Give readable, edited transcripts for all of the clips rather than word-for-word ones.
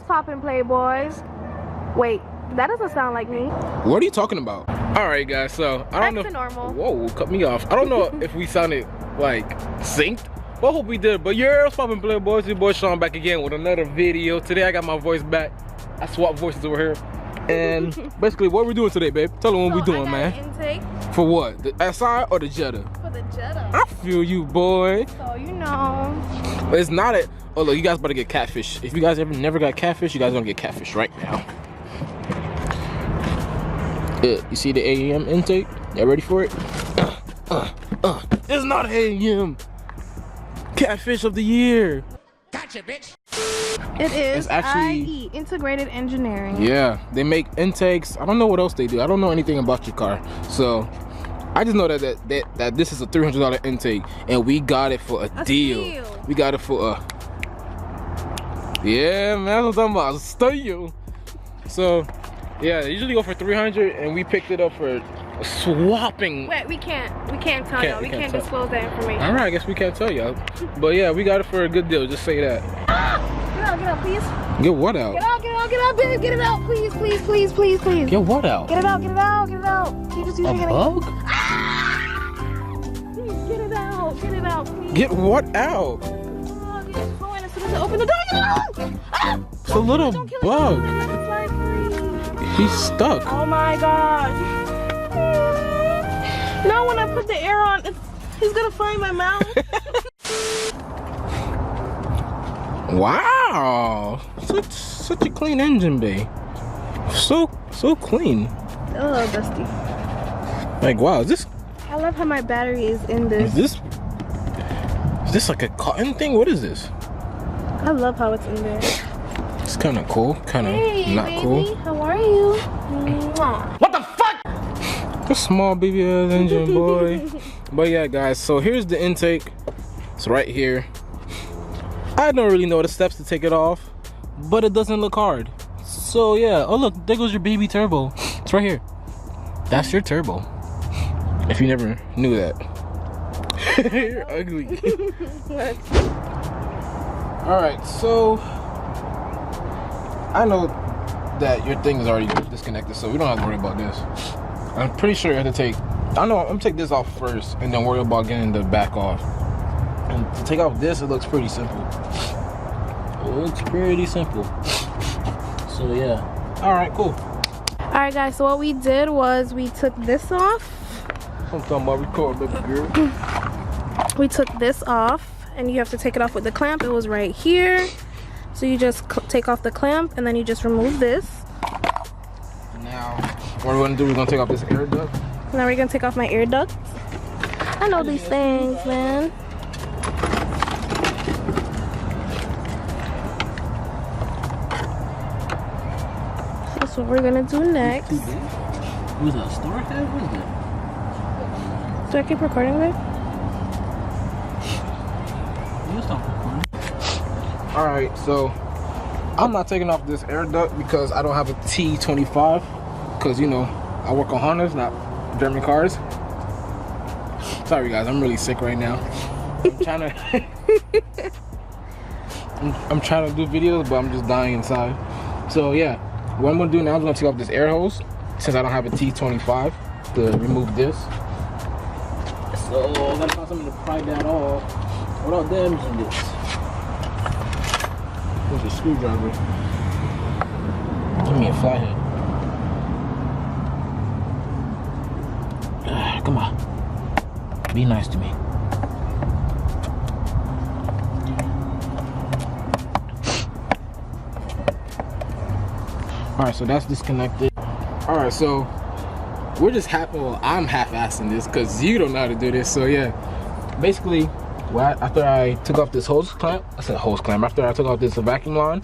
poppin', Playboys? Wait, that doesn't sound like me. What are you talking about? All right, guys. So I don't know. Normal. Whoa, cut me off. I don't know if we sounded like synced. But I hope we did. But yeah, what's poppin', Playboys? Your boy Sean back again with another video. Today I got my voice back. I swapped voices over here. And basically, what we doing today, babe? Tell them what we doing, man. Intake. For what? The SI or the Jetta? For the Jetta. I feel you, boy. So you know. It's not a. Oh look, you guys better get catfish. If you guys ever never got catfish, you guys gonna get catfish right now. You see the AEM intake? Y'all ready for it? It's not AEM. Catfish of the year. Gotcha, bitch. It is it's actually IE, Integrated Engineering. Yeah, they make intakes. I don't know what else they do. I don't know anything about your car. So I just know that this is a $300 intake, and we got it for a deal. We got it for a yeah, man. That's what I'm talking about. Steal. So yeah, they usually go for 300, and we picked it up for swapping. Wait, we can't tell y'all. We can't disclose that information. All right, I guess we can't tell y'all. But yeah, we got it for a good deal. Just say that. Get out, please. Get what out? Get out, babe. Get it out, please. Get what out? Get it out. Can you just use your hand? Bug? Please, get it out, please. Get what out? Just go in as soon as I open the door. Get it out! It's a little bug. He's stuck. Oh my gosh. Now when I put the air on, he's gonna fly in my mouth. Wow, such a clean engine bay. So clean. A little dusty. Like wow, is this? I love how my battery is in this. Is this like a cotton thing? What is this? I love how it's in there. It's kind of cool, kind of not baby. cool. How are you? Mwah. What the fuck? A small baby ass engine, boy. But yeah, guys. So here's the intake. It's right here. I don't really know the steps to take it off, but it doesn't look hard. So yeah, oh look, there goes your baby turbo. It's right here. That's your turbo. If you never knew that. You're ugly. What? Alright, so I know that your thing is already disconnected, so we don't have to worry about this. I'm pretty sure you have to take, I'm gonna take this off first and then worry about getting the back off. And to take off this, it looks pretty simple. So yeah. Alright, cool. Alright guys, so what we did was we took this off. I'm talking about record, baby girl. We took this off, and you have to take it off with the clamp. It was right here. So you just take off the clamp, and then you just remove this. Now, what we're gonna do, we're gonna take off this air duct. Now we're gonna take off my air ducts. I know these things, man. That's what we're gonna do next. Was that a storage head? What is that? Do I keep recording, babe? Alright, so I'm not taking off this air duct because I don't have a T25. Because, you know, I work on Hondas, not German cars. Sorry, guys, I'm really sick right now. I'm trying to do videos, but I'm just dying inside. So, yeah, what I'm going to do now is I'm going to take off this air hose since I don't have a T25 to remove this. So, I'm going to find something to pry that off without damaging this. There's a screwdriver. Give me a flathead. Come on. Be nice to me. Alright, so that's disconnected. Alright, so we're just I'm half-assing this because you don't know how to do this. So yeah, basically, after I took off this hose clamp, after I took off this vacuum line,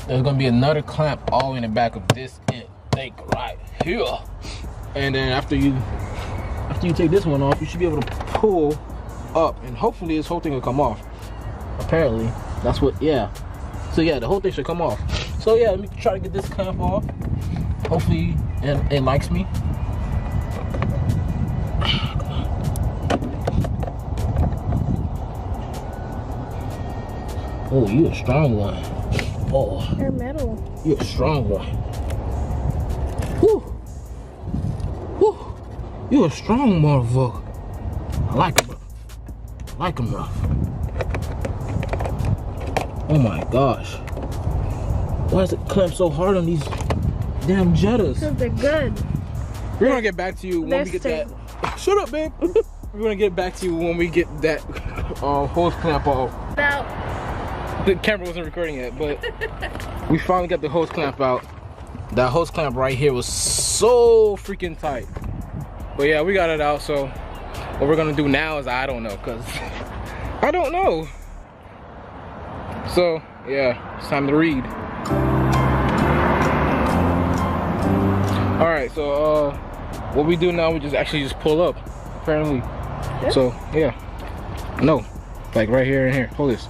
there's gonna be another clamp all in the back of this intake right here. And then after you take this one off, you should be able to pull up, and hopefully this whole thing will come off. Apparently, that's what, yeah. So yeah, the whole thing should come off. So yeah, let me try to get this clamp off. Hopefully it likes me. Oh, you a strong one. Oh. They're metal. You're a strong boy. Whew. Whew. You're a strong motherfucker. I like him rough. I like him rough. Oh my gosh. Why is it clamped so hard on these damn Jettas? Because they're good. We're gonna get back to you when we get that. Shut up, babe. We're gonna get back to you when we get that hose clamp off. Now, the camera wasn't recording yet, but we finally got the hose clamp out. That hose clamp right here was so freaking tight. But yeah, we got it out. So what we're gonna do now is I don't know, cause I don't know. So yeah, it's time to read. All right, so what we do now, we just pull up, apparently. Yeah. So yeah, no, like right here and here. Hold this.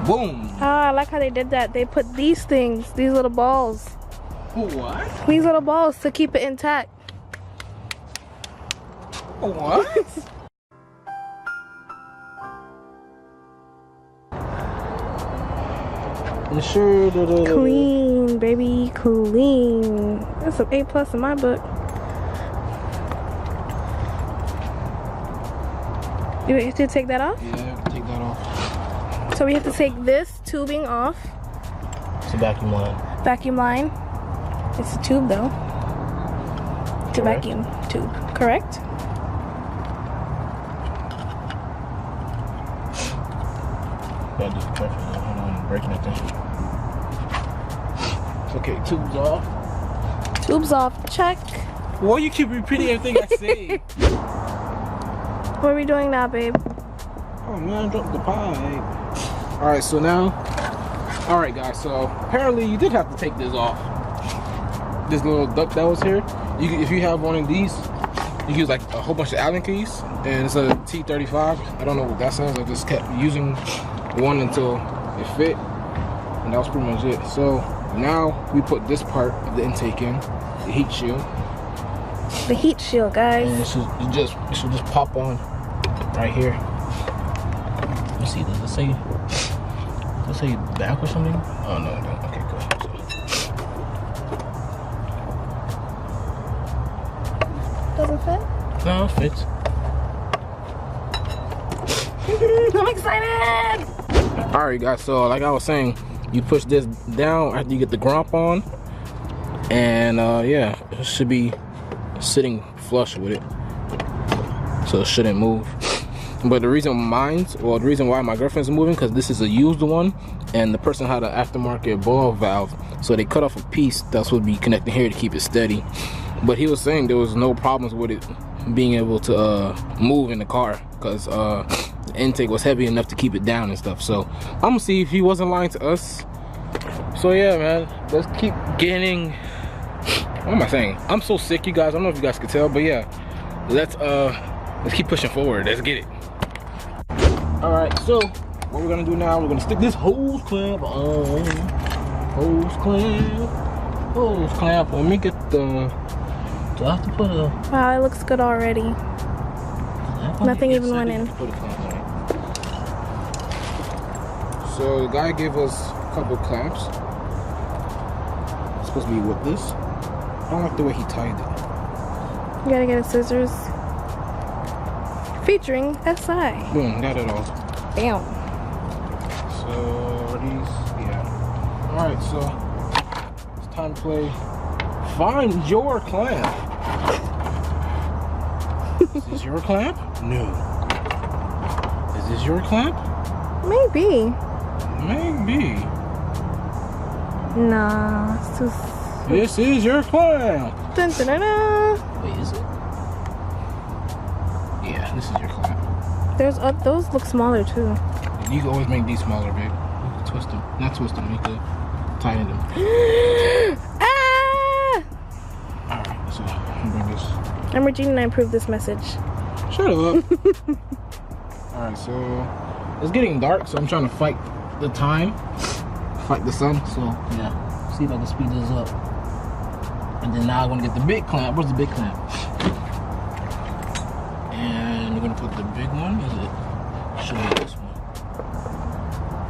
Boom. Ah, I like how they did that. They put these things, these little balls. What? These little balls to keep it intact. What? Sure. Clean, baby, clean. That's an A+ in my book. You have to take that off? Yeah, I have to take that off. So we have to take this tubing off. It's a vacuum line. Vacuum line. It's a tube though. It's a vacuum tube, correct? Gotta do careful. Hold on, I'm breaking it down. Okay, tubes off. Tubes off, check. Why you keep repeating everything I say? What are we doing now, babe? Oh man, I dropped the pie. Alright, so now, alright guys, so apparently you did have to take this off. This little duct that was here, if you have one of these, you use like a whole bunch of Allen keys, and it's a T35. I don't know what that says, I just kept using one until it fit, and that was pretty much it. So now we put this part of the intake in, the heat shield. The heat shield, guys. And it should just pop on right here. Let's see, does it say back or something? Oh no, it don't. Okay, good. Does it fit? No, it fits. I'm excited! Alright guys, so like I was saying, you push this down after you get the gromp on, and yeah, it should be sitting flush with it, so it shouldn't move. But the reason why my girlfriend's moving, because this is a used one, and the person had an aftermarket ball valve, so they cut off a piece that's supposed to be connected here to keep it steady. But he was saying there was no problems with it being able to move in the car, because the intake was heavy enough to keep it down and stuff. So I'm gonna see if he wasn't lying to us. So yeah, man, let's keep getting. What am I saying? I'm so sick, you guys. I don't know if you guys could tell, but yeah, let's keep pushing forward. Let's get it. All right, so what we're gonna do now, we're gonna stick this hose clamp on. Hose clamp. Let me get the. Do I have to put a? Wow, it looks good already. Nothing even went in. So the guy gave us a couple clamps. It's supposed to be with this. I don't like the way he tied it. You gotta get a scissors. Featuring SI. Boom, got it all. Damn. So are these? Yeah. All right, so it's time to play Find Your Clamp. Is this your clamp? No. Is this your clamp? Maybe. Maybe. Nah, it's too. This is your clamp. Dun, dun, dun, dun. Wait, is it? Yeah, this is your clamp. There's those look smaller too. You can always make these smaller, babe. You can twist them. Not twist them, you can tighten them. Ah! Alright, so I'm bring this. I'm Regina and I approve this message. Shut up. Alright, so it's getting dark, so I'm trying to fight the time. Fight the sun, so yeah. See if I can speed this up. And then now I'm gonna get the big clamp. Where's the big clamp? And we're gonna put the big one. Is it? Should be this one.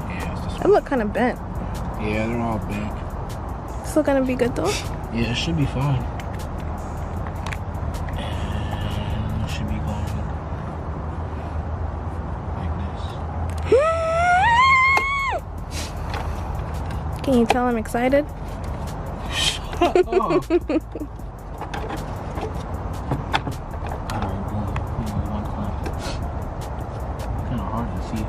Yeah, it's this one. They look kind of bent. Yeah, they're all bent. Still gonna be good though. Yeah, it should be fine. And it should be going like this. Can you tell I'm excited? Shut up. Alright, one clamp. Kind of hard to see.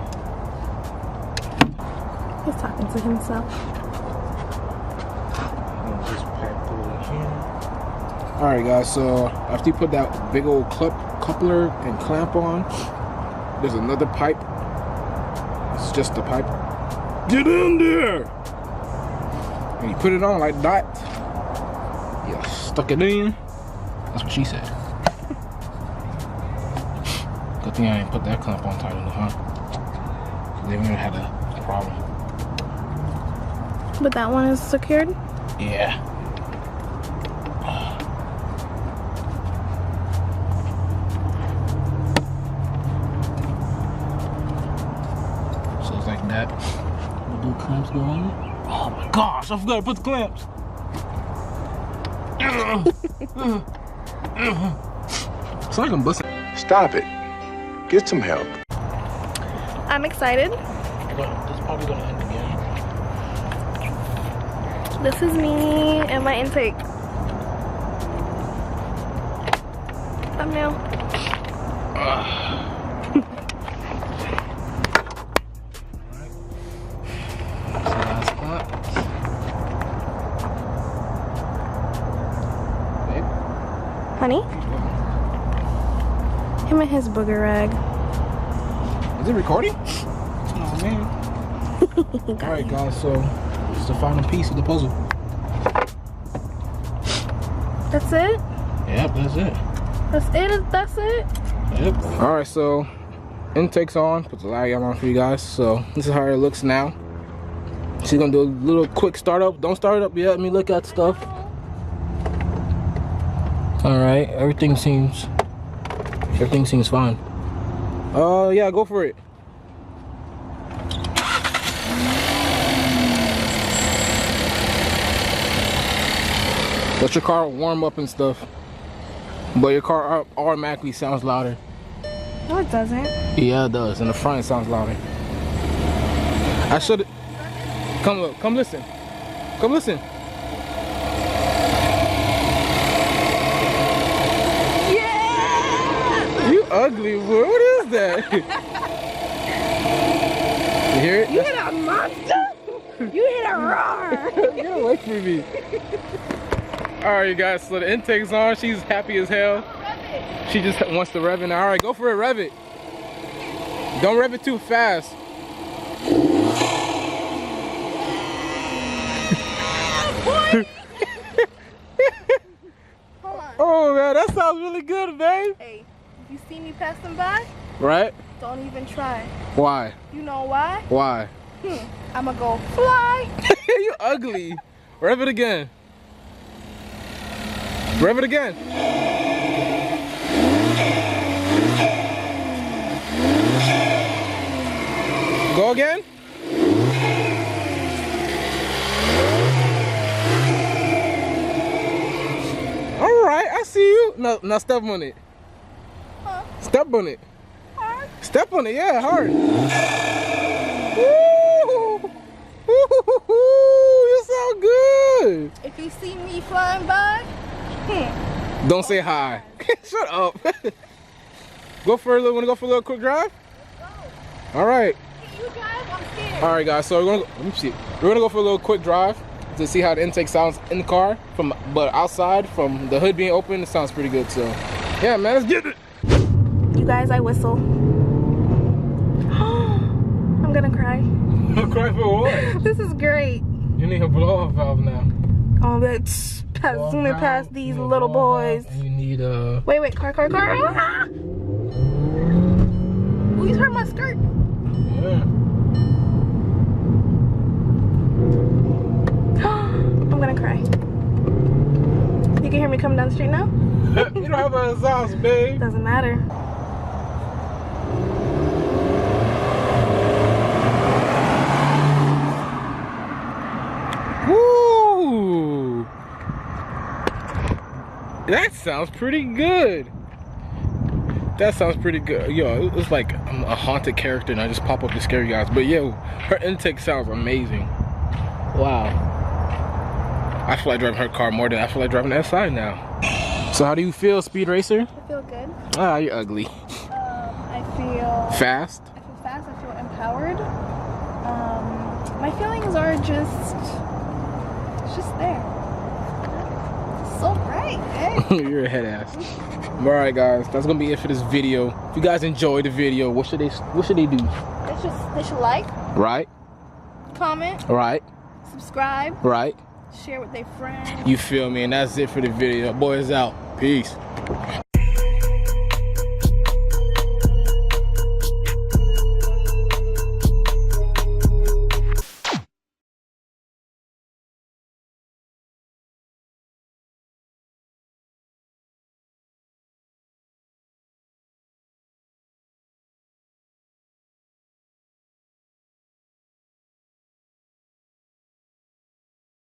He's talking to himself. Alright guys, so after you put that big old coupler and clamp on, there's another pipe. It's just the pipe. Get in there! And you put it on like that. You stuck it in. That's what she said. Good thing I didn't put that clamp on tight enough, huh? Then we would have had a problem. But that one is secured? Yeah. So it's like that. Do clamps go on? Oh my gosh, I forgot to put the clamps. It's like I'm busting. Stop it. Get some help. I'm excited. This is probably gonna end again. This is me and my intake. Thumbnail. Last clap. Babe? Honey? Him and his booger rag. Is it recording? Oh man. Alright guys, so it's the final piece of the puzzle. That's it? Yep, that's it. That's it? That's it? Yep. Alright, so intake's on. Put the light on for you guys. So this is how it looks now. She's gonna do a little quick startup. Don't start it up yet. Let me look at stuff. Alright, everything seems fine. Yeah, go for it. Let your car warm up and stuff. But your car automatically sounds louder. No, it doesn't. Yeah, it does. In the front, it sounds louder. I should. Come look. Come listen. Come listen. Yeah! You ugly boy. What is that? You hear it? You hit a monster! You hit a roar! Get away from me. Alright, you guys. So the intake's on. She's happy as hell. She just wants to rev it. Alright, go for it. Rev it. Don't rev it too fast. Oh man, that sounds really good, babe. Hey, if you see me passing by, right? Don't even try. Why? You know why? Why? I'ma go fly. You ugly. Rev it again. Rev it again. Go again. All right, I see you. Now step on it. Huh? Step on it. Hard? Step on it, yeah, hard. Woo! You sound good. If you see me flying by, don't say hi. Shut up. Go for a little. Wanna go for a little quick drive? let's go. All right. You drive, I'm scared. All right, guys. So we're gonna let me see. We're gonna go for a little quick drive to see how the intake sounds in the car. But outside, from the hood being open, it sounds pretty good. So, yeah, man, let's get it. You guys, I whistle. I'm gonna cry. Cry for what? This is great. You need a blow-off valve now. Oh, let's zoom it past these little boys. And you need a. Wait, car. Ah! Ooh, you hurt my skirt. Yeah. I'm gonna cry. me coming down the street now? You don't have an exhaust, babe. Doesn't matter. Woo! That sounds pretty good. That sounds pretty good. Yo, it's like I'm a haunted character and I just pop up to scare you guys. But yo, her intake sounds amazing. Wow. I feel like driving her car more than I feel like driving the SI now. So how do you feel, Speed Racer? I feel good. Ah, you're ugly. I feel Fast? I feel fast, I feel empowered. My feelings are just there. So bright, eh? You're a head ass. Alright guys, that's gonna be it for this video. If you guys enjoyed the video, what should they do? They should like, Right? comment, Right? subscribe, Right? share with their friends. You feel me? And that's it for the video. Boys out. Peace.